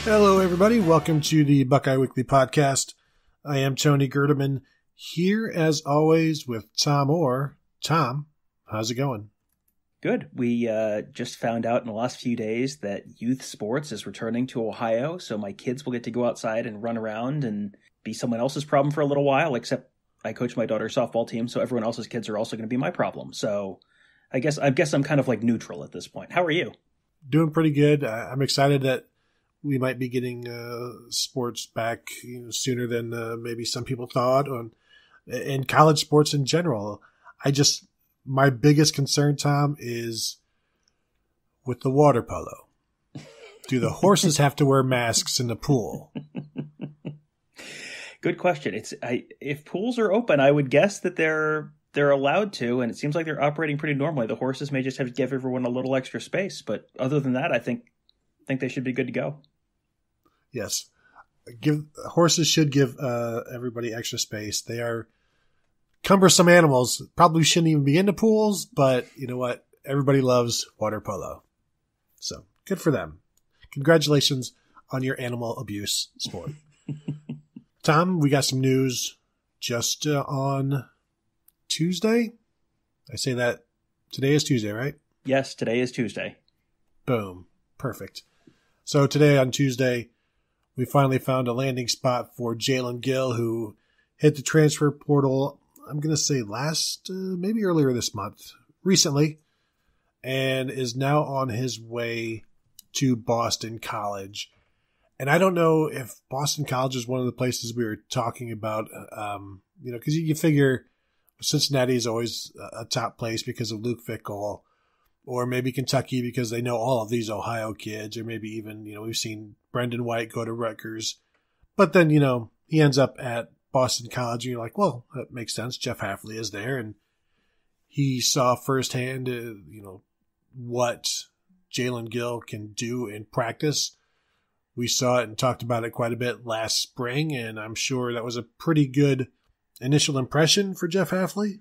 Hello, everybody. Welcome to the Buckeye Weekly podcast. I am Tony Gerdeman, here as always with Tom Orr. Tom, how's it going? Good. We just found out in the last few days that youth sports is returning to Ohio, so my kids will get to go outside and run around and be someone else's problem for a little while, except I coach my daughter's softball team, so everyone else's kids are also going to be my problem. So I guess I'm kind of like neutral at this point. How are you? Doing pretty good. I'm excited that we might be getting sports back sooner than maybe some people thought, and college sports in general. My biggest concern, Tom, is with the water polo. Do the horses have to wear masks in the pool? Good question. If pools are open, I would guess that they're allowed to, and it seems like they're operating pretty normally. The horses may just have to give everyone a little extra space, but other than that, I think they should be good to go. Yes. Horses should give everybody extra space. They are cumbersome animals. Probably shouldn't even be into pools, but you know what? Everybody loves water polo. So good for them. Congratulations on your animal abuse sport. Tom, we got some news just on Tuesday. I say that today is Tuesday, right? Yes, today is Tuesday. Boom. Perfect. So today on Tuesday, we finally found a landing spot for Jalen Gill, who hit the transfer portal, I'm going to say maybe earlier this month, recently, and is now on his way to Boston College. And I don't know if Boston College is one of the places we were talking about, because you figure Cincinnati is always a top place because of Luke Fickell, or maybe Kentucky because they know all of these Ohio kids, or maybe even, we've seen Brendan White go to Rutgers. But then, he ends up at Boston College, and you're like, well, that makes sense. Jeff Hafley is there, and he saw firsthand, what Jalen Gill can do in practice. We saw it and talked about it quite a bit last spring, and I'm sure that was a pretty good initial impression for Jeff Hafley.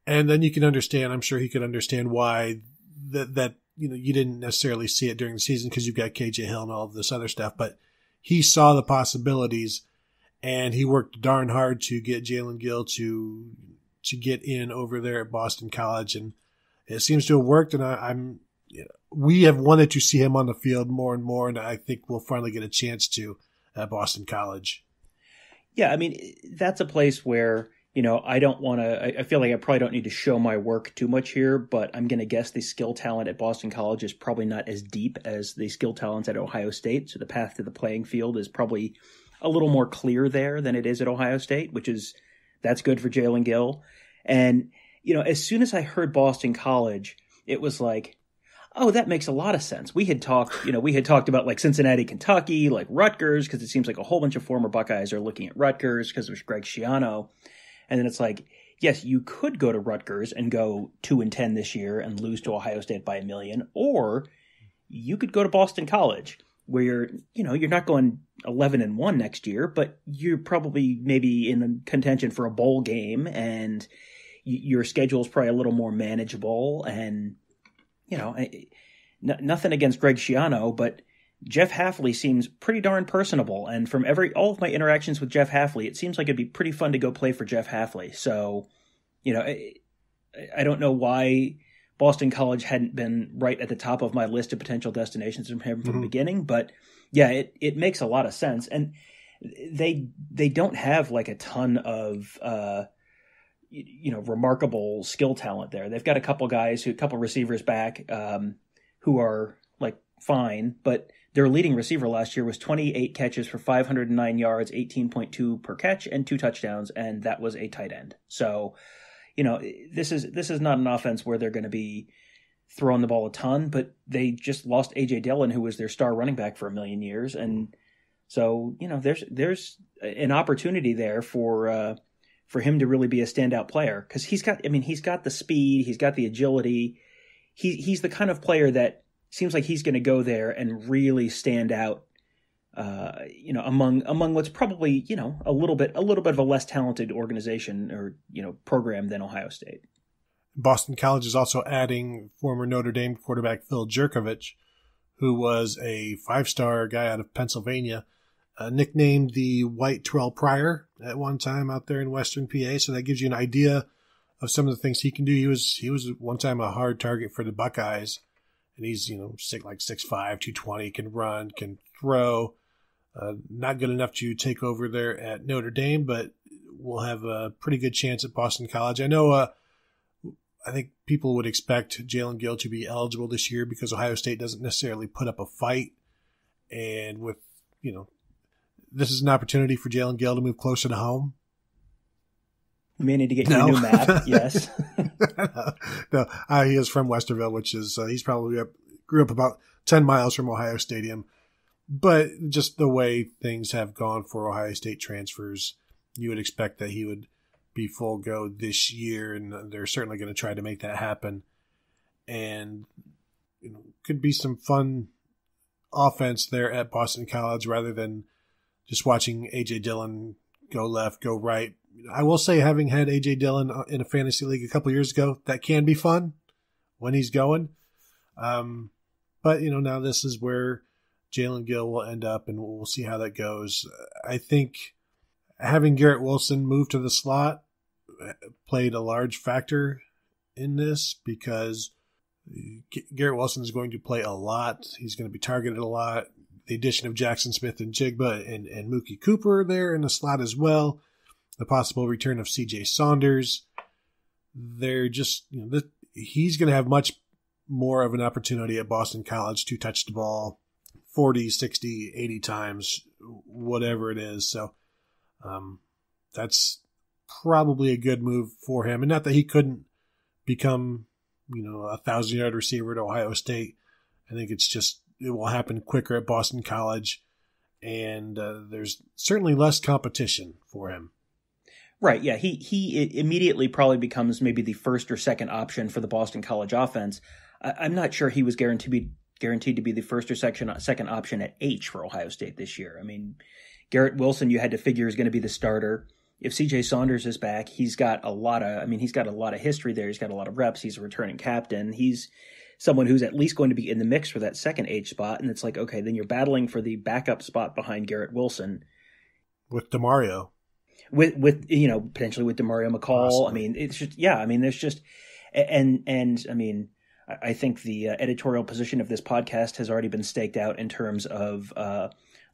And then you can understand, I'm sure he could understand why that you didn't necessarily see it during the season because you've got KJ Hill and all of this other stuff, but he saw the possibilities, and he worked darn hard to get Jalen Gill to get in over there at Boston College, and it seems to have worked. And we have wanted to see him on the field more and more, and I think we'll finally get a chance to at Boston College. Yeah, I mean, that's a place where I feel like I probably don't need to show my work too much here, but I'm going to guess the skill talent at Boston College is probably not as deep as the skill talents at Ohio State. So the path to the playing field is probably a little more clear there than it is at Ohio State, that's good for Jalen Gill. And, as soon as I heard Boston College, it was like, oh, that makes a lot of sense. We had talked about like Cincinnati, Kentucky, like Rutgers, because it seems like a whole bunch of former Buckeyes are looking at Rutgers because it was Greg Schiano. And then it's like, yes, you could go to Rutgers and go 2-10 this year and lose to Ohio State by 1 million, or you could go to Boston College where you're not going 11-1 next year, but you're probably maybe in contention for a bowl game, and your schedule is probably a little more manageable. And nothing against Greg Schiano, but Jeff Hafley seems pretty darn personable, and from all of my interactions with Jeff Hafley, it seems like it'd be pretty fun to go play for Jeff Hafley. So, I don't know why Boston College hadn't been right at the top of my list of potential destinations from him from the beginning, but yeah, it makes a lot of sense. And they don't have like a ton of remarkable skill talent there. They've got a couple receivers back who are like fine, but their leading receiver last year was 28 catches for 509 yards, 18.2 per catch, and 2 touchdowns, and that was a tight end. So, this is not an offense where they're going to be throwing the ball a ton, but they just lost A.J. Dillon, who was their star running back for 1 million years, and so there's an opportunity there for him to really be a standout player, because he's got the speed, he's got the agility, he's the kind of player that seems like he's going to go there and really stand out, among what's probably, a little bit of a less talented organization or, program than Ohio State. Boston College is also adding former Notre Dame quarterback Phil Jurkovich, who was a 5-star guy out of Pennsylvania, nicknamed the White Terrelle Pryor at one time out there in Western PA. So that gives you an idea of some of the things he can do. He was one time a hard target for the Buckeyes, and he's, 6'5", 220, can run, can throw. Not good enough to take over there at Notre Dame, but will have a pretty good chance at Boston College. I know, I think people would expect Jalen Gill to be eligible this year because Ohio State doesn't necessarily put up a fight. And with, this is an opportunity for Jalen Gill to move closer to home. You may need to get you a new map. Yes. No, he is from Westerville, which is, he's probably grew up about 10 miles from Ohio Stadium. But just the way things have gone for Ohio State transfers, you would expect that he would be full go this year, and they're certainly going to try to make that happen. And could be some fun offense there at Boston College rather than just watching A.J. Dillon go left, go right. I will say, having had A.J. Dillon in a fantasy league a couple years ago, that can be fun when he's going. But, now this is where Jalen Gill will end up, and we'll see how that goes. I think having Garrett Wilson move to the slot played a large factor in this because Garrett Wilson is going to play a lot. He's going to be targeted a lot. The addition of Jackson Smith-Njigba and Mookie Cooper there in the slot as well. The possible return of C.J. Saunders. They're just, he's going to have much more of an opportunity at Boston College to touch the ball 40, 60, 80 times, whatever it is. So that's probably a good move for him. And not that he couldn't become, a 1,000-yard receiver at Ohio State. I think it's just, it will happen quicker at Boston College. And there's certainly less competition for him. Right, yeah. He immediately probably becomes maybe the first or second option for the Boston College offense. I'm not sure he was guaranteed to be the first or second option at H for Ohio State this year. I mean, Garrett Wilson, you had to figure, is going to be the starter. If C.J. Saunders is back, he's got a lot of history there. He's got a lot of reps. He's a returning captain. He's someone who's at least going to be in the mix for that second H spot. And it's like, okay, then you're battling for the backup spot behind Garrett Wilson. With DeMario. With potentially with DeMario McCall. Possibly. I mean, it's just, yeah, I mean, there's just, and I mean, I think the editorial position of this podcast has already been staked out in terms of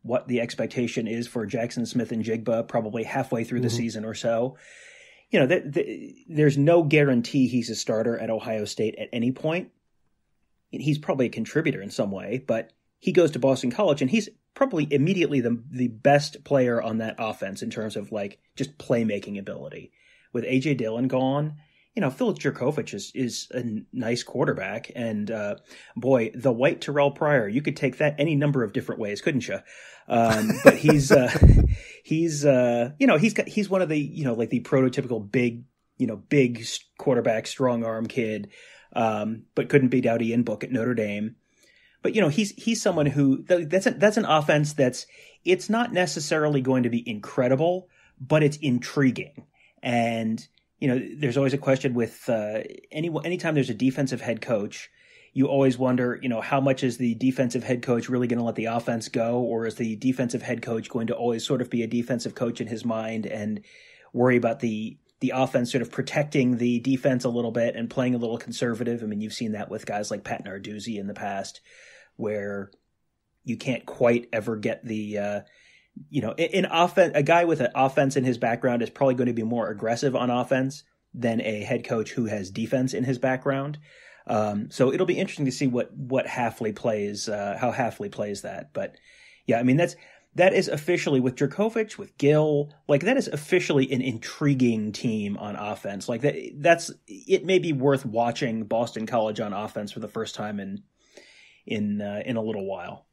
what the expectation is for Jackson Smith-Njigba probably halfway through the season or so. There's no guarantee he's a starter at Ohio State at any point. He's probably a contributor in some way, but he goes to Boston College and he's probably immediately the best player on that offense in terms of like just playmaking ability. With A.J. Dillon gone, Phil Jerkovich is a nice quarterback, and boy, the White Terrelle Pryor, you could take that any number of different ways, couldn't you? But he's one of the like the prototypical big quarterback, strong arm kid, but couldn't beat out Ian Book at Notre Dame. But he's someone who that's an offense it's not necessarily going to be incredible, but it's intriguing. And there's always a question with anytime there's a defensive head coach, you always wonder, how much is the defensive head coach really going to let the offense go, or is the defensive head coach going to always sort of be a defensive coach in his mind and worry about the offense sort of protecting the defense a little bit and playing a little conservative? I mean, you've seen that with guys like Pat Narduzzi in the past, where you can't quite ever get the a guy with an offense in his background is probably going to be more aggressive on offense than a head coach who has defense in his background. So it'll be interesting to see what Hafley plays, how Hafley plays that. But yeah, I mean, that is officially with Jerkovich, with Gill, like that is officially an intriguing team on offense. Like it may be worth watching Boston College on offense for the first time in a little while.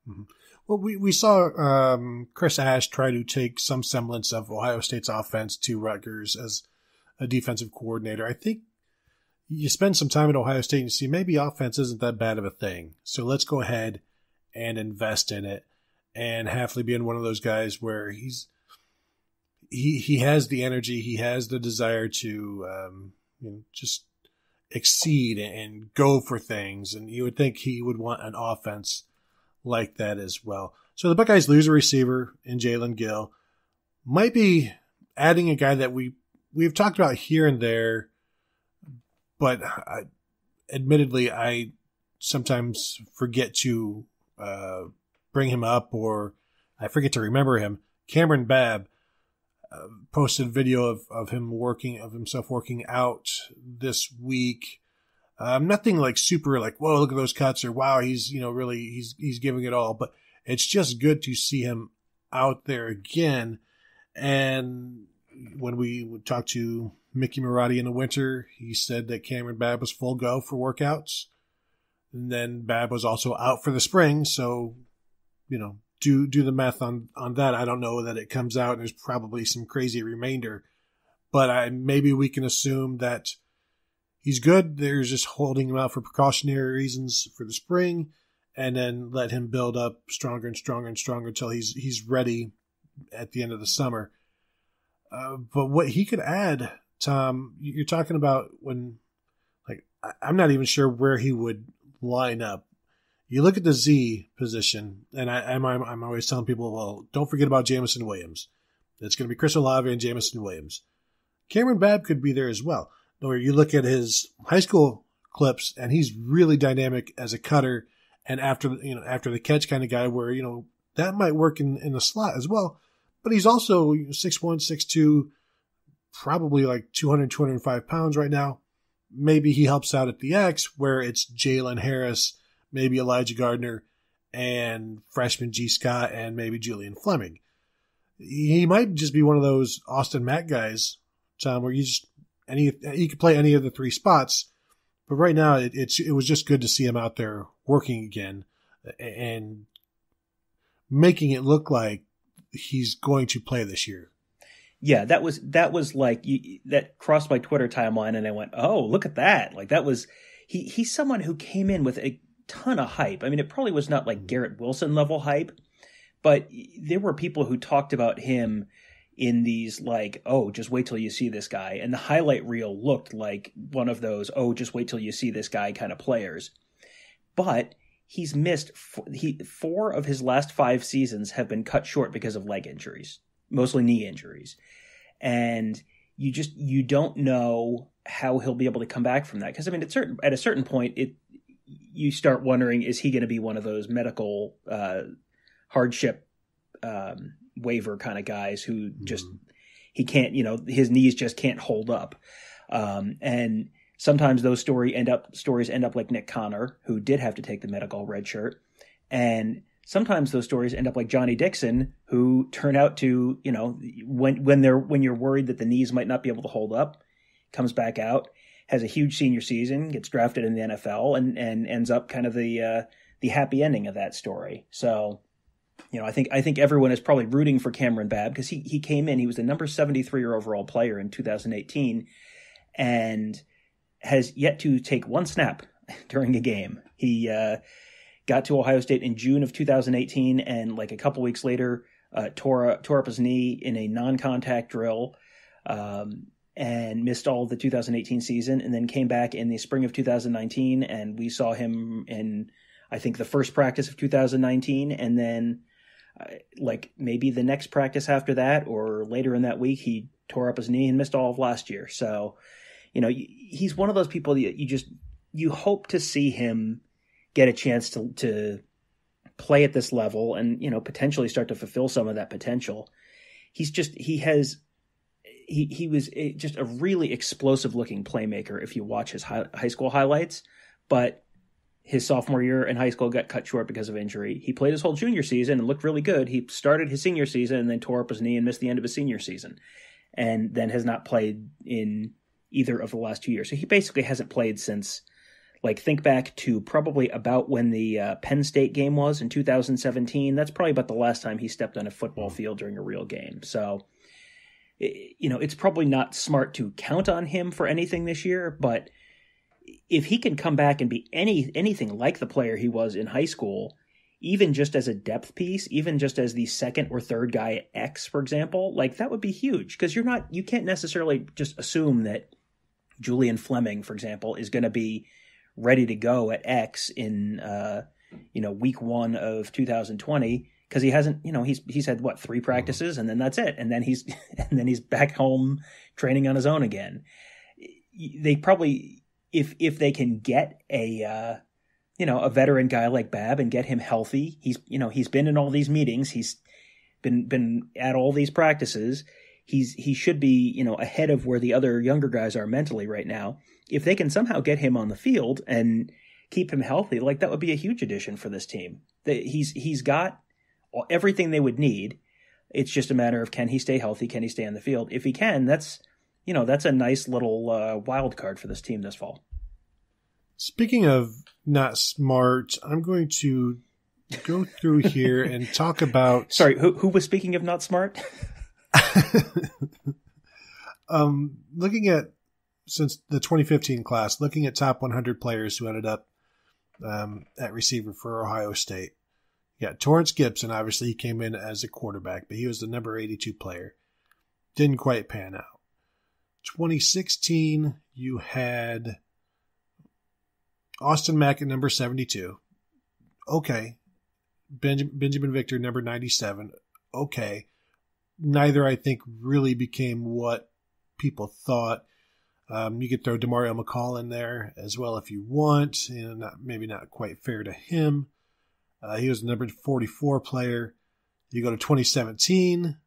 Mm-hmm. Well, we saw Chris Ash try to take some semblance of Ohio State's offense to Rutgers as a defensive coordinator. I think you spend some time at Ohio State and you see maybe offense isn't that bad of a thing. So let's go ahead and invest in it. And Hafley being one of those guys where he has the energy, he has the desire to just exceed and go for things. And you would think he would want an offense like that as well. So the Buckeyes lose a receiver in Jalen Gill. Might be adding a guy that we've talked about here and there, but admittedly, I sometimes forget to bring him up, or I forget to remember him. Kamryn Babb posted video of himself working out this week. Nothing like super like, whoa, look at those cuts, or wow, he's really he's giving it all. But it's just good to see him out there again. And when we talked to Mickey Marotti in the winter, he said that Kamryn Babb was full go for workouts. And then Babb was also out for the spring. So, do the math on that. I don't know that it comes out. There's probably some crazy remainder. But maybe we can assume that he's good. There's just holding him out for precautionary reasons for the spring. And then let him build up stronger and stronger and stronger until he's ready at the end of the summer. But what he could add, Tom, you're talking about when, like, I'm not even sure where he would line up. You look at the Z position, and I'm always telling people, well, don't forget about Jameson Williams. It's going to be Chris Olave and Jameson Williams. Kamryn Babb could be there as well. Or you look at his high school clips, and he's really dynamic as a cutter and after the catch kind of guy, where that might work in the slot as well. But he's also 6'1", 6'2", probably like 200, 205 pounds right now. Maybe he helps out at the X, where it's Jalen Harris, maybe Elijah Gardner, and freshman G. Scott, and maybe Julian Fleming. He might just be one of those Austin Mack guys, Tom, where he could play any of the three spots. But right now, it was just good to see him out there working again and making it look like he's going to play this year. Yeah, that was like that crossed my Twitter timeline, and I went, "Oh, look at that!" Like that was he's someone who came in with a ton of hype. I mean, it probably was not like Garrett Wilson level hype, but there were people who talked about him in these like, "Oh, just wait till you see this guy," and the highlight reel looked like one of those, "Oh, just wait till you see this guy" kind of players. But he's missed 4 of his last 5 seasons have been cut short because of leg injuries, mostly knee injuries. And you don't know how he'll be able to come back from that. Because I mean, at a certain point, you start wondering, is he going to be one of those medical hardship waiver kind of guys who just he can't, his knees just can't hold up. And sometimes those stories end up like Nick Connor, who did have to take the medical red shirt, and sometimes those stories end up like Johnny Dixon, who turn out to, when you're worried that the knees might not be able to hold up, comes back out, has a huge senior season, gets drafted in the NFL, and ends up kind of the happy ending of that story. So, I think everyone is probably rooting for Kamryn Babb because he came in, he was the number 73 overall player in 2018, and has yet to take one snap during a game. He got to Ohio State in June of 2018, and like a couple weeks later, tore up his knee in a non-contact drill, and missed all of the 2018 season, and then came back in the spring of 2019, and we saw him in, I think, the first practice of 2019, and then like maybe the next practice after that, or later in that week, he tore up his knee and missed all of last year. So, he's one of those people that you hope to see him get a chance to play at this level and, potentially start to fulfill some of that potential. He was just a really explosive looking playmaker if you watch his high school highlights, but his sophomore year in high school got cut short because of injury. He played his whole junior season and looked really good. He started his senior season and then tore up his knee and missed the end of his senior season, and then has not played in either of the last 2 years. So he basically hasn't played since, like, think back to probably about when the Penn State game was in 2017. That's probably about the last time he stepped on a football field during a real game. So, it's probably not smart to count on him for anything this year, but if he can come back and be anything like the player he was in high school, even just as a depth piece, even just as the second or third guy at X, for example, like that would be huge, because you can't necessarily just assume that Julian Fleming, for example, is going to be ready to go at X in week 1 of 2020 because he hasn't, he's had 3 practices and then that's it, and then he's back home training on his own again. They probably, if they can get a veteran guy like Babb and get him healthy, he's been in all these meetings, he's been at all these practices. He should be, ahead of where the other younger guys are mentally right now. If they can somehow get him on the field and keep him healthy, that would be a huge addition for this team. He's got everything they would need. It's just a matter of, can he stay healthy? Can he stay on the field? If he can, that's a nice little wild card for this team this fall. Speaking of not smart, I'm going to go through here and talk about... Sorry, who was speaking of not smart? Looking at, since the 2015 class, looking at top 100 players who ended up at receiver for Ohio State. You got Torrance Gibson. Obviously, he came in as a quarterback, but he was the number 82 player. Didn't quite pan out. 2016, you had Austin Mack at number 72. Okay. Benjamin Victor, number 97. Okay. Neither, I think, really became what people thought. You could throw Demario McCall in there as well if you want. Maybe not quite fair to him. He was the number 44 player. You go to 2017,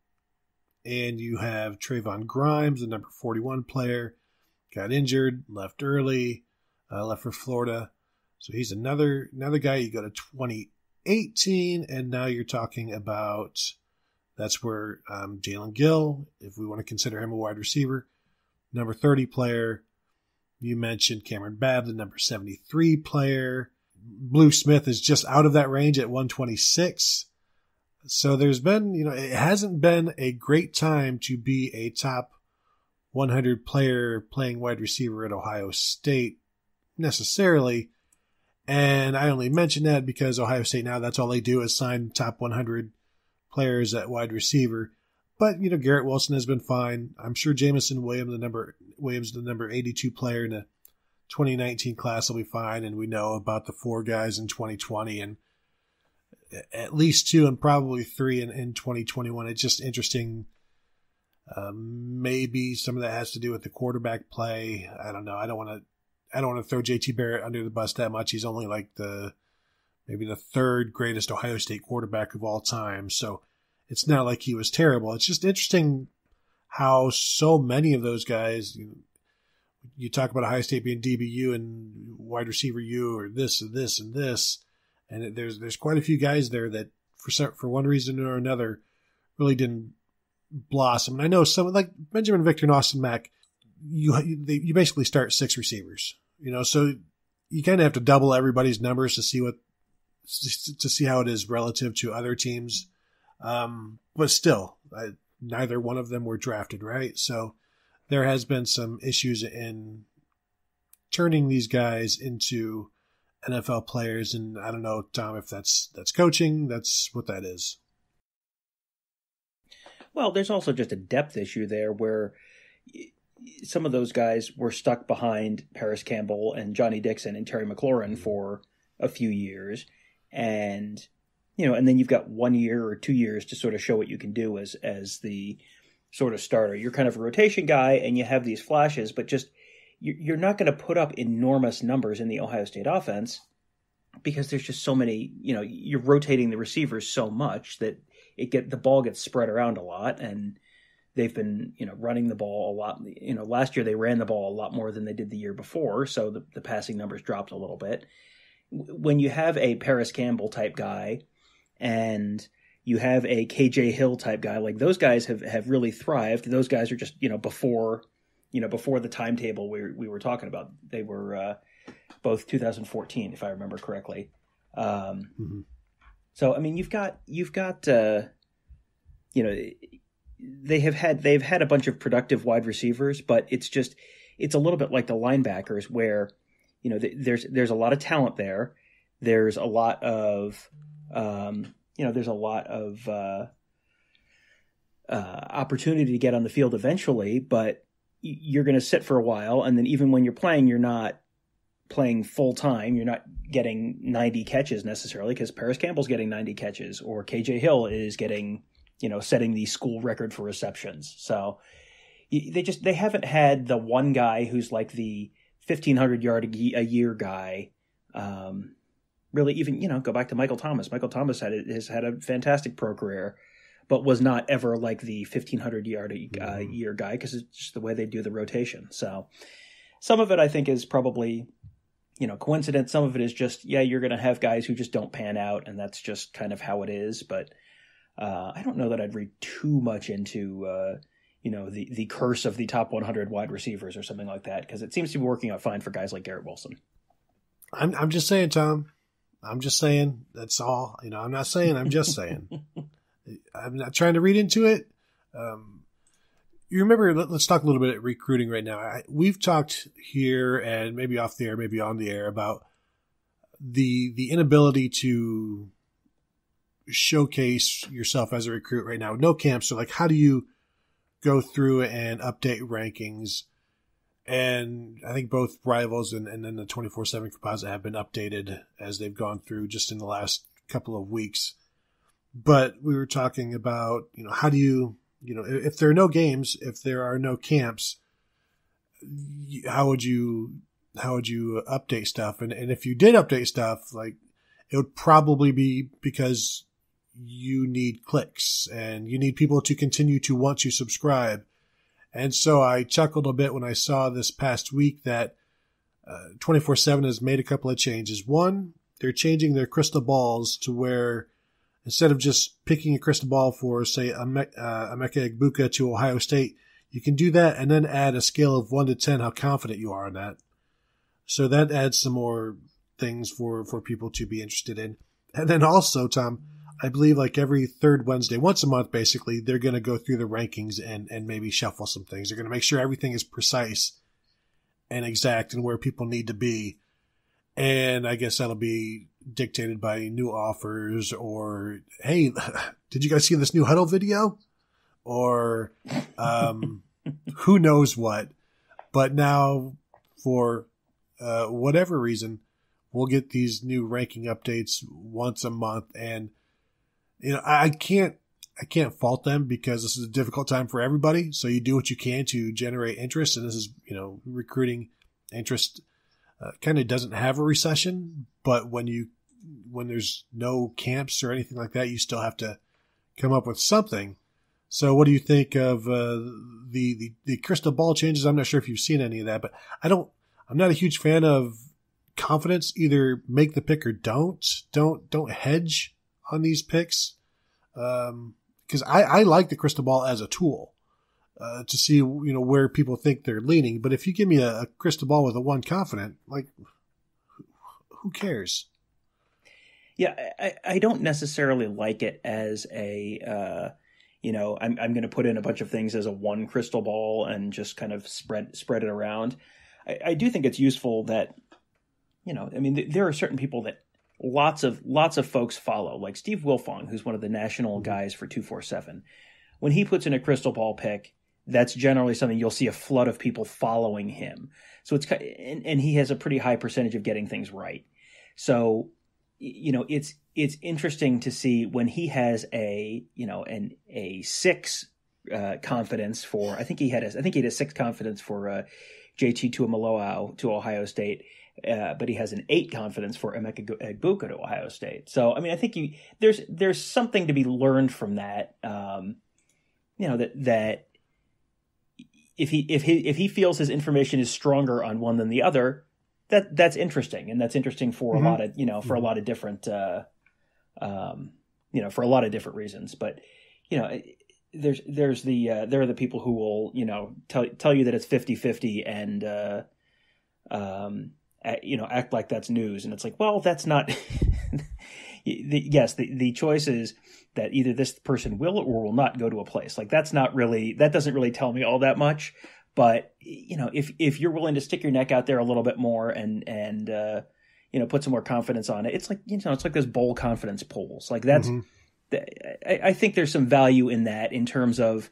and you have Trayvon Grimes, the number 41 player. Got injured, left early, left for Florida. So he's another guy. You go to 2018, and now you're talking about... That's where Jalen Gill, if we want to consider him a wide receiver, number 30 player. You mentioned Kamryn Babb, the number 73 player. Blue Smith is just out of that range at 126. So there's been, it hasn't been a great time to be a top 100 player playing wide receiver at Ohio State necessarily. And I only mention that because Ohio State now, that's all they do is sign top 100 players at wide receiver. But, Garrett Wilson has been fine. I'm sure Jameson Williams, the number 82 player in the 2019 class, will be fine. And we know about the 4 guys in 2020 and at least 2 and probably 3 in 2021. It's just interesting. Maybe some of that has to do with the quarterback play. I don't know. I don't want to throw JT Barrett under the bus that much. He's only maybe the 3rd greatest Ohio State quarterback of all time. So it's not like he was terrible. It's just interesting how so many of those guys, you talk about Ohio State being DBU and wide receiver U or this and this and this. And there's quite a few guys there that for one reason or another really didn't blossom. And I know some like Benjamin Victor and Austin Mack, you basically start 6 receivers, so you kind of have to double everybody's numbers to see how it is relative to other teams. But still, neither one of them were drafted, right? So there has been some issues in turning these guys into NFL players. And I don't know, Tom, if that's coaching, that's what that is. Well, there's also just a depth issue there where some of those guys were stuck behind Paris Campbell and Johnny Dixon and Terry McLaurin for a few years. And, and then you've got 1 year or 2 years to sort of show what you can do as the sort of starter. You're kind of a rotation guy and you have these flashes, but just you're not going to put up enormous numbers in the Ohio State offense because there's just so many, you're rotating the receivers so much that the ball gets spread around a lot, and they've been, running the ball a lot. Last year they ran the ball a lot more than they did the year before, so the passing numbers dropped a little bit. When you have a Paris Campbell type guy and you have a KJ Hill type guy, like those guys have really thrived. Those guys are just, before the timetable we were talking about. They were both 2014, if I remember correctly. Mm-hmm. So, I mean, you've got they've had a bunch of productive wide receivers, but it's a little bit like the linebackers where, there's a lot of talent there. There's a lot of, opportunity to get on the field eventually, but you're going to sit for a while. And then even when you're playing, you're not playing full time. You're not getting 90 catches necessarily, because Paris Campbell's getting 90 catches, or KJ Hill is getting, setting the school record for receptions. So they haven't had the one guy who's like the 1,500 yard a year guy. Really even, go back to Michael Thomas. Michael Thomas has had a fantastic pro career, but was not ever like the 1,500 yard a year guy, because it's just the way they do the rotation. So some of it I think is probably, coincidence. Some of it is just, you're going to have guys who just don't pan out, and that's just kind of how it is. But I don't know that I'd read too much into, the curse of the top 100 wide receivers or something like that, because it seems to be working out fine for guys like Garrett Wilson. I'm just saying, Tom. I'm just saying. That's all. I'm not saying. I'm just saying. I'm not trying to read into it. You remember, let's talk a little bit at recruiting right now. We've talked here, and maybe off the air, maybe on the air, about the inability to showcase yourself as a recruit right now. No camps. So, like, how do you go through and update rankings? And I think both Rivals and then the 24/7 composite have been updated as they've gone through just in the last couple of weeks. But we were talking about, how do you, if there are no games, if there are no camps, how would you update stuff? And if you did update stuff, like, it would probably be because you need clicks and you need people to continue to want to subscribe. And so I chuckled a bit when I saw this past week that 24/7 has made a couple of changes. One, they're changing their crystal balls to where instead of just picking a crystal ball for, say, Emeka Egbuka to Ohio State, you can do that and then add a scale of 1 to 10 how confident you are in that. So that adds some more things for people to be interested in. And then also, Tom, I believe like every third Wednesday, once a month, basically, they're going to go through the rankings and maybe shuffle some things. They're going to make sure everything is precise and exact and where people need to be. And I guess that'll be dictated by new offers or, hey, did you guys see this new huddle video? Or who knows what. But now, for whatever reason, we'll get these new ranking updates once a month. And I can't fault them, because this is a difficult time for everybody. So you do what you can to generate interest. And this is, recruiting interest kind of doesn't have a recession. But when there's no camps or anything like that, you still have to come up with something. So what do you think of the crystal ball changes? I'm not sure if you've seen any of that, but I'm not a huge fan of confidence. Either make the pick or don't hedge on these picks. Because I like the crystal ball as a tool to see, where people think they're leaning. But if you give me a crystal ball with a one confident, like, who cares? Yeah, I don't necessarily like it as a, I'm going to put in a bunch of things as a one crystal ball and just kind of spread it around. I do think it's useful that, there are certain people that lots of folks follow, like Steve Wilfong, who's one of the national guys for 247. When he puts in a crystal ball pick, that's generally something you'll see a flood of people following him. So and he has a pretty high percentage of getting things right. So, it's interesting to see when he has a 6 confidence for, I think he had a 6 confidence for JT Tuimoloau to Ohio State. But he has an 8 confidence for Emeka Egbuka to Ohio State. So, I think there's something to be learned from that. That if he feels his information is stronger on one than the other, that's interesting, and that's interesting for a lot of for a lot of different for a lot of different reasons. But there are the people who will tell you that it's 50-50 and act like that's news. And it's like, well, that's not, the choice is that either this person will or will not go to a place. Like, that doesn't really tell me all that much. But, if you're willing to stick your neck out there a little bit more and put some more confidence on it, it's like, it's like those bowl confidence polls. Like, that's, I think there's some value in that in terms of,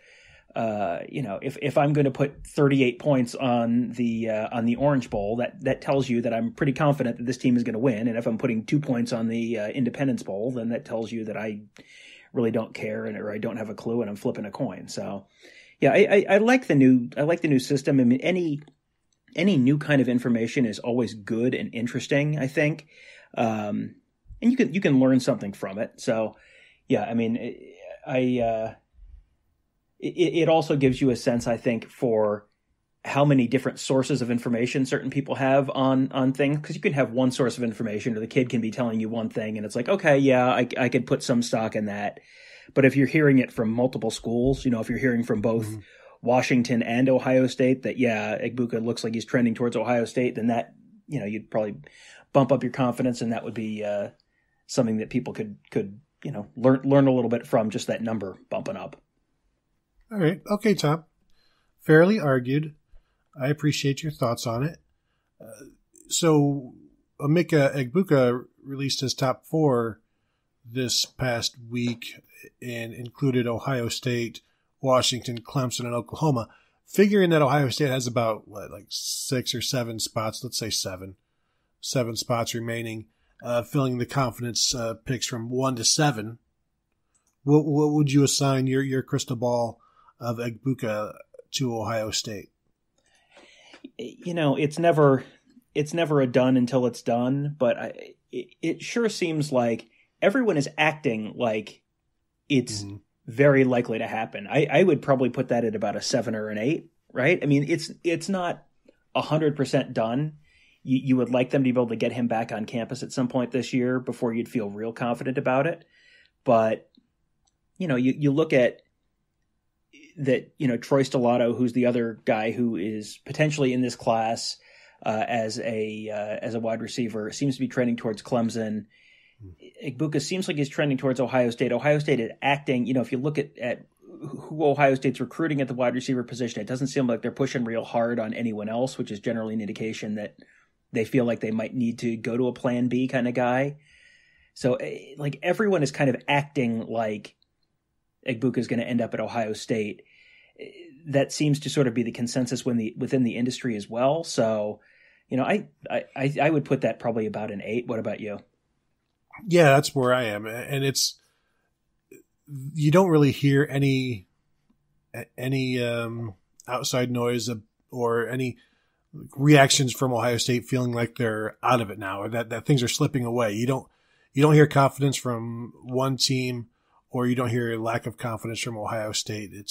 if I'm going to put 38 points on the Orange Bowl, that tells you that I'm pretty confident that this team is going to win. And if I'm putting 2 points on the Independence Bowl, then that tells you that I really don't care or I don't have a clue and I'm flipping a coin. So, yeah, I like the new system. I mean, any new kind of information is always good and interesting, I think, and you can learn something from it. So, yeah, I mean, It also gives you a sense, I think, for how many different sources of information certain people have on things. Because you can have one source of information, or the kid can be telling you one thing, and it's like, okay, yeah, I could put some stock in that. But if you're hearing it from multiple schools, if you're hearing from both Washington and Ohio State that, yeah, Egbuka looks like he's trending towards Ohio State, then that, you'd probably bump up your confidence, and that would be something that people could learn a little bit from, just that number bumping up. All right. Okay, Tom. Fairly argued. I appreciate your thoughts on it. So Emeka Egbuka released his top 4 this past week and included Ohio State, Washington, Clemson, and Oklahoma, figuring that Ohio State has about 6 or 7 spots, let's say 7 spots remaining, filling the confidence picks from 1 to 7. What would you assign your crystal ball of Egbuka to Ohio State? It's never a done until it's done, but it sure seems like everyone is acting like it's very likely to happen. I would probably put that at about a 7 or an 8, right? I mean, it's not 100% done. You would like them to be able to get him back on campus at some point this year before you'd feel real confident about it. But, you look at that, Troy Stellato, who's the other guy who is potentially in this class as a wide receiver, seems to be trending towards Clemson. Egbuka seems like he's trending towards Ohio State. Ohio State is acting, if you look at who Ohio State's recruiting at the wide receiver position, it doesn't seem like they're pushing real hard on anyone else, which is generally an indication that they feel like they might need to go to a plan B kind of guy. So everyone is kind of acting like Egbuka is going to end up at Ohio State. That seems to sort of be the consensus within the industry as well. So, I would put that probably about an 8. What about you? Yeah, that's where I am. And you don't really hear any outside noise or any reactions from Ohio State feeling like they're out of it now, or that things are slipping away. You don't hear confidence from one team, or you don't hear lack of confidence from Ohio State. It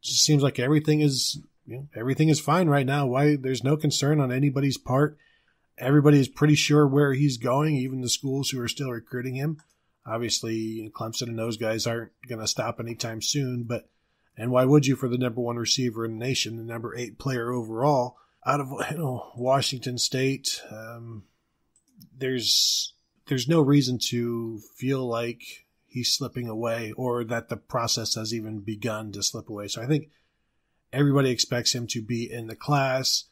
just seems like everything is fine right now. Why there's no concern on anybody's part. Everybody is pretty sure where he's going, even the schools who are still recruiting him. Obviously, Clemson and those guys aren't going to stop anytime soon. And why would you for the number 1 receiver in the nation, the number 8 player overall out of Washington State? There's no reason to feel like he's slipping away or that the process has even begun to slip away. So I think everybody expects him to be in the class.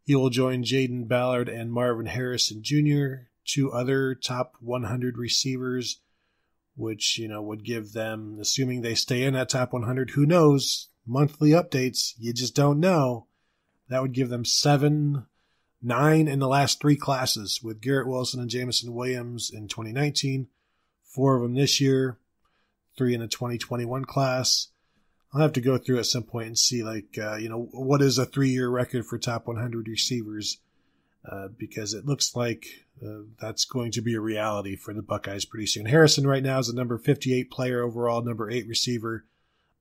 He will join Jaden Ballard and Marvin Harrison Jr., 2 other top 100 receivers, which, would give them, assuming they stay in that top 100, who knows, monthly updates, you just don't know. That would give them 9 in the last 3 classes, with Garrett Wilson and Jameson Williams in 2019, 4 of them this year, 3 in the 2021 class. I'll have to go through at some point and see, what is a 3-year record for top 100 receivers, because it looks like that's going to be a reality for the Buckeyes pretty soon. Harrison right now is the number 58 player overall, number 8 receiver.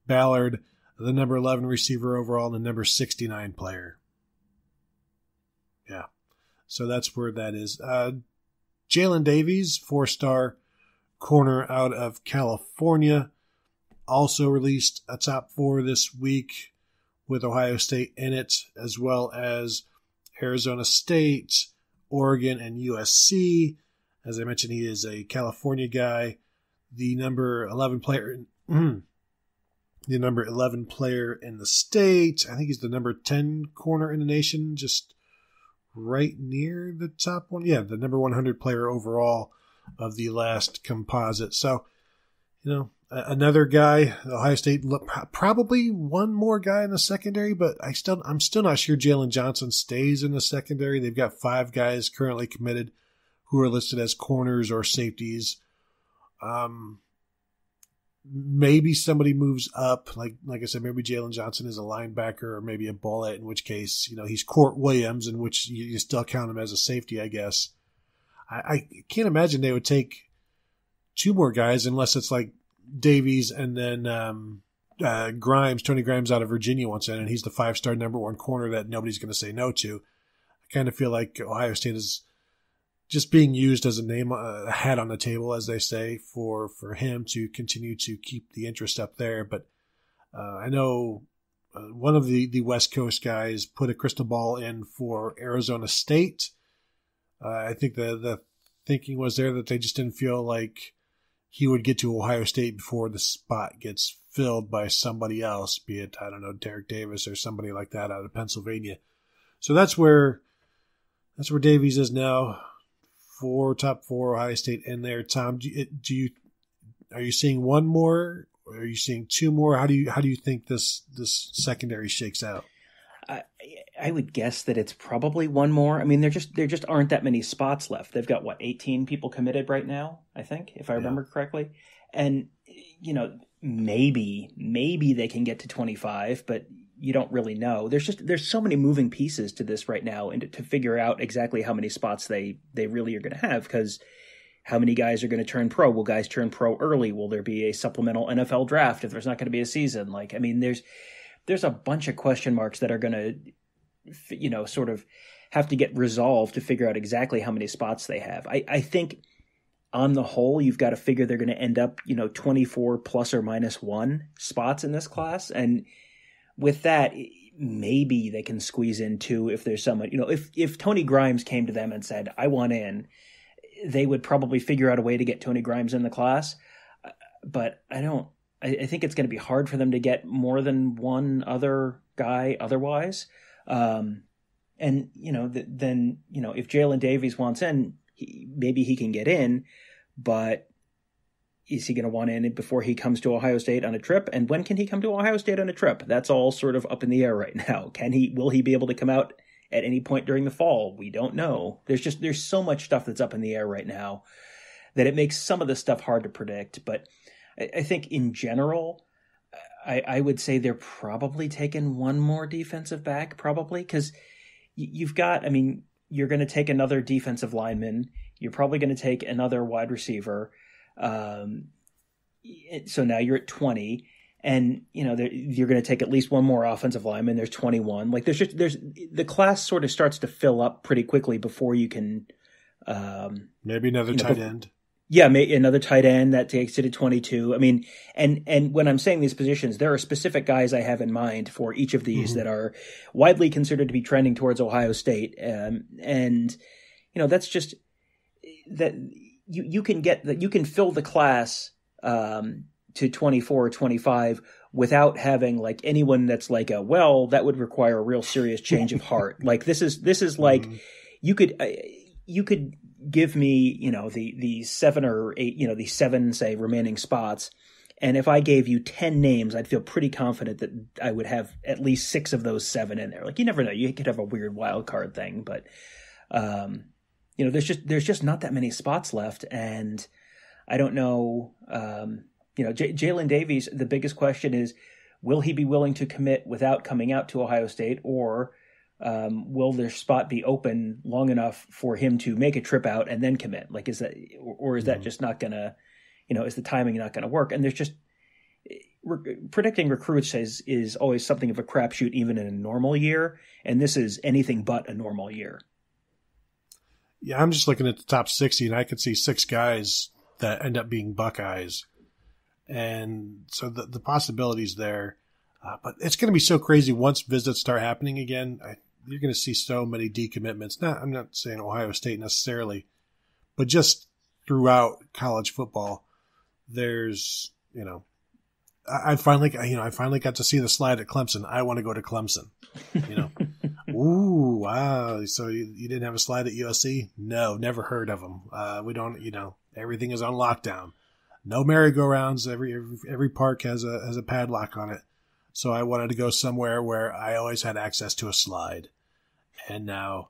Ballard, the number 11 receiver overall, and the number 69 player. Yeah, so that's where that is. Jalen Davies, 4-star corner out of California, also released a top 4 this week with Ohio State in it, as well as Arizona State, Oregon, and USC. As I mentioned, he is a California guy. The number 11 player in the state. I think he's the number 10 corner in the nation, just right near the top one. Yeah, the number 100 player overall of the last composite. So, Another guy, Ohio State, probably one more guy in the secondary, but I'm still not sure Jalen Johnson stays in the secondary. They've got 5 guys currently committed who are listed as corners or safeties. Maybe somebody moves up, like I said, maybe Jalen Johnson is a linebacker or maybe a bullet, in which case, he's Court Williams, in which you still count him as a safety, I guess. I can't imagine they would take 2 more guys unless it's like Davies and then Tony Grimes out of Virginia wants in, and he's the 5-star number 1 corner that nobody's going to say no to. I kind of feel like Ohio State is just being used as a hat on the table, as they say, for him to continue to keep the interest up there. But I know one of the West Coast guys put a crystal ball in for Arizona State. I think the thinking was there that they just didn't feel like he would get to Ohio State before the spot gets filled by somebody else, be it, I don't know, Derek Davis or somebody like that out of Pennsylvania. So that's where Davies is now. Top 4 Ohio State in there. Tom, are you seeing one more? Or are you seeing 2 more? How do you think this secondary shakes out? I would guess that it's probably one more. I mean, there just aren't that many spots left. They've got 18 people committed right now, I think, if I remember correctly. And maybe they can get to 25, but you don't really know. There's so many moving pieces to this right now, and to figure out exactly how many spots they really are going to have, because how many guys are going to turn pro? Will guys turn pro early? Will there be a supplemental NFL draft if there's not going to be a season? There's a bunch of question marks that are going to, sort of have to get resolved to figure out exactly how many spots they have. I think on the whole, you've got to figure they're going to end up, 24 plus or minus 1 spots in this class. And with that, maybe they can squeeze in 2 if there's someone, if Tony Grimes came to them and said, I want in, they would probably figure out a way to get Tony Grimes in the class. But I think it's going to be hard for them to get more than one other guy otherwise. Then, if Jalen Davies wants in, maybe he can get in, but is he going to want in before he comes to Ohio State on a trip? And when can he come to Ohio State on a trip? That's all sort of up in the air right now. Will he be able to come out at any point during the fall? We don't know. There's so much stuff that's up in the air right now that it makes some of this stuff hard to predict. But I think in general, I would say they're probably taking one more defensive back, probably, because you're going to take another defensive lineman. You're probably going to take another wide receiver. So now you're at 20, and you're going to take at least one more offensive lineman. There's 21. There's the class sort of starts to fill up pretty quickly before you can maybe another tight end. Yeah, another tight end that takes it to 22. I mean, and when I'm saying these positions, there are specific guys I have in mind for each of these that are widely considered to be trending towards Ohio State. And that's just that you can fill the class to 24 or 25 without having anyone that's that would require a real serious change of heart. This is like you could give me, the 7 or 8, the 7, say, remaining spots. And if I gave you 10 names, I'd feel pretty confident that I would have at least 6 of those 7 in there. You never know. You could have a weird wild card thing, but, there's just not that many spots left. And I don't know, Jalen Davies, the biggest question is, will he be willing to commit without coming out to Ohio State, or will their spot be open long enough for him to make a trip out and then commit? Is that just not going to, is the timing not going to work? And there's just predicting recruits is always something of a crapshoot, even in a normal year. And this is anything but a normal year. Yeah, I'm just looking at the top 60, and I could see 6 guys that end up being Buckeyes. And so the possibilities there. But it's going to be so crazy once visits start happening again. You're going to see so many decommitments. I'm not saying Ohio State necessarily, but just throughout college football, there's, I finally got to see the slide at Clemson. I want to go to Clemson. Ooh, wow. So you didn't have a slide at USC? No, never heard of them. We don't, everything is on lockdown. no merry-go-rounds. Every park has a padlock on it. So I wanted to go somewhere where I always had access to a slide. And now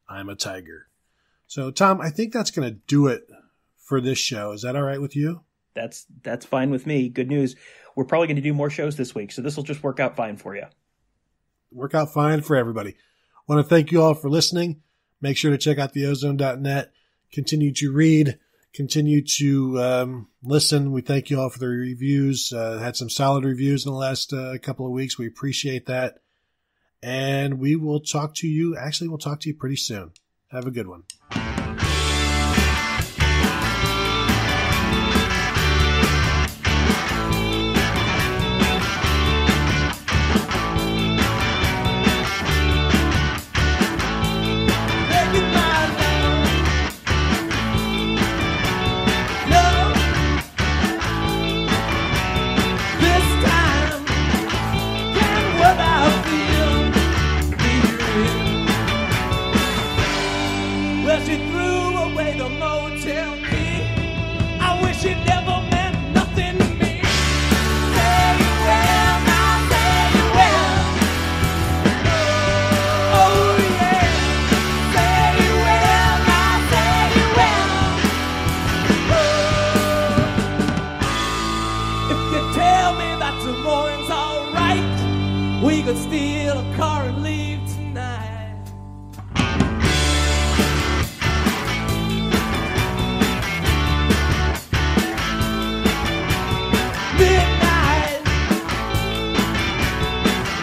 I'm a tiger. So, Tom, I think that's going to do it for this show. Is that all right with you? That's fine with me. Good news. We're probably going to do more shows this week, so this will just work out fine for you. Work out fine for everybody. I want to thank you all for listening. Make sure to check out theozone.net. Continue to read. Continue to listen. We thank you all for the reviews. Had some solid reviews in the last couple of weeks. We appreciate that. And we will talk to you. Actually, we'll talk to you pretty soon. Have a good one. Steal a car and leave tonight. Midnight,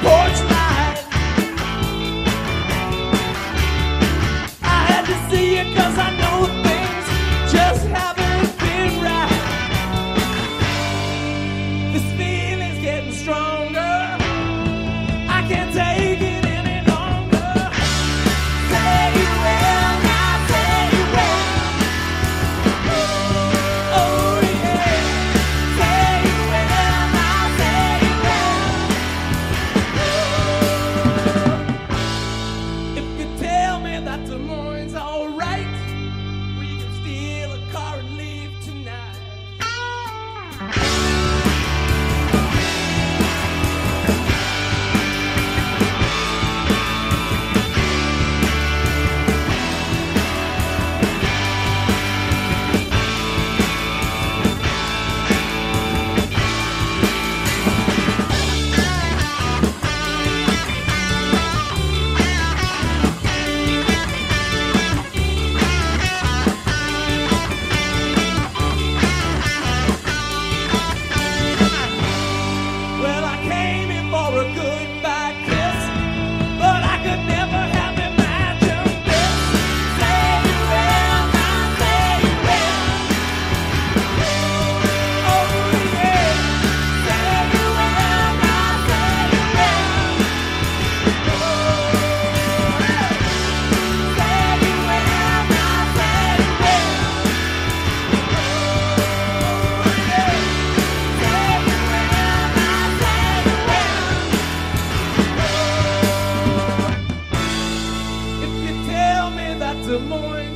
porch light. I had to see you 'cause I know things just haven't been right. This feeling's getting stronger. Can't take it any longer. Say you will, now say you will. Oh yeah. Say you will, now say you will. If you tell me that tomorrow's alright, we can steal a car and leave tonight. Tomorrow